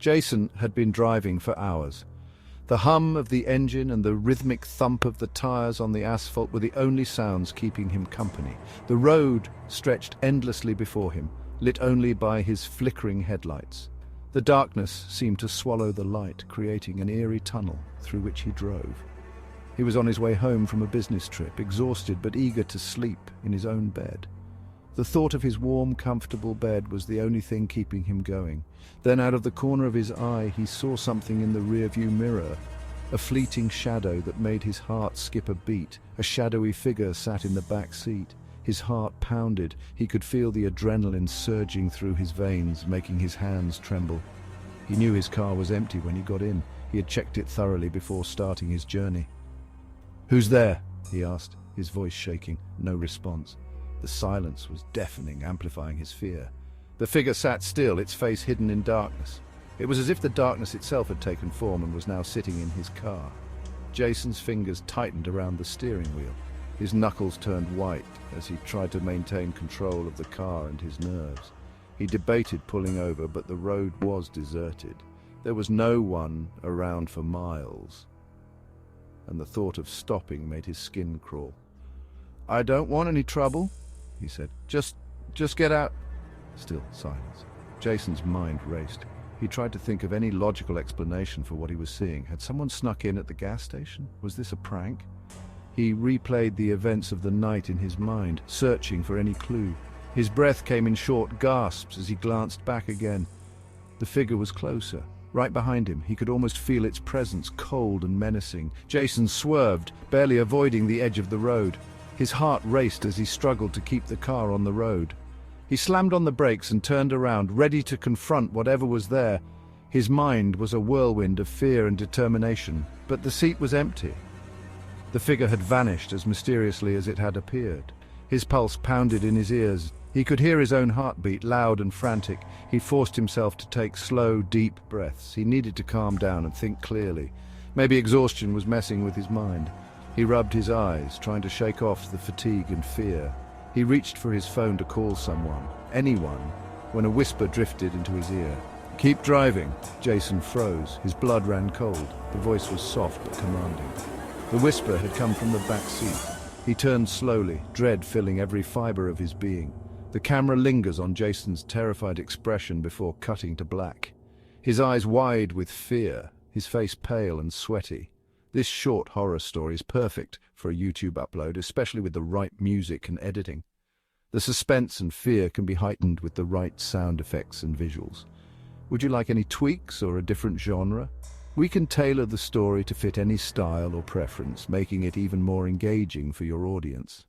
Jason had been driving for hours. The hum of the engine and the rhythmic thump of the tires on the asphalt were the only sounds keeping him company. The road stretched endlessly before him, lit only by his flickering headlights. The darkness seemed to swallow the light, creating an eerie tunnel through which he drove. He was on his way home from a business trip, exhausted but eager to sleep in his own bed. The thought of his warm, comfortable bed was the only thing keeping him going. Then out of the corner of his eye he saw something in the rearview mirror, a fleeting shadow that made his heart skip a beat. A shadowy figure sat in the back seat. His heart pounded. He could feel the adrenaline surging through his veins, making his hands tremble. He knew his car was empty when he got in. He had checked it thoroughly before starting his journey. "Who's there?" he asked, his voice shaking. No response. The silence was deafening, amplifying his fear. The figure sat still, its face hidden in darkness. It was as if the darkness itself had taken form and was now sitting in his car. Jason's fingers tightened around the steering wheel. His knuckles turned white as he tried to maintain control of the car and his nerves. He debated pulling over, but the road was deserted. There was no one around for miles, and the thought of stopping made his skin crawl. "I don't want any trouble," he said. Just get out." Still silence. Jason's mind raced. He tried to think of any logical explanation for what he was seeing. Had someone snuck in at the gas station? Was this a prank? He replayed the events of the night in his mind, searching for any clue. His breath came in short gasps as he glanced back again. The figure was closer, right behind him. He could almost feel its presence, cold and menacing. Jason swerved, barely avoiding the edge of the road. His heart raced as he struggled to keep the car on the road. He slammed on the brakes and turned around, ready to confront whatever was there. His mind was a whirlwind of fear and determination, but the seat was empty. The figure had vanished as mysteriously as it had appeared. His pulse pounded in his ears. He could hear his own heartbeat, loud and frantic. He forced himself to take slow, deep breaths. He needed to calm down and think clearly. Maybe exhaustion was messing with his mind. He rubbed his eyes, trying to shake off the fatigue and fear. He reached for his phone to call someone, anyone, when a whisper drifted into his ear. "Keep driving." Jason froze. His blood ran cold. The voice was soft but commanding. The whisper had come from the back seat. He turned slowly, dread filling every fiber of his being. The camera lingers on Jason's terrified expression before cutting to black. His eyes wide with fear, his face pale and sweaty. This short horror story is perfect for a YouTube upload, especially with the right music and editing. The suspense and fear can be heightened with the right sound effects and visuals. Would you like any tweaks or a different genre? We can tailor the story to fit any style or preference, making it even more engaging for your audience.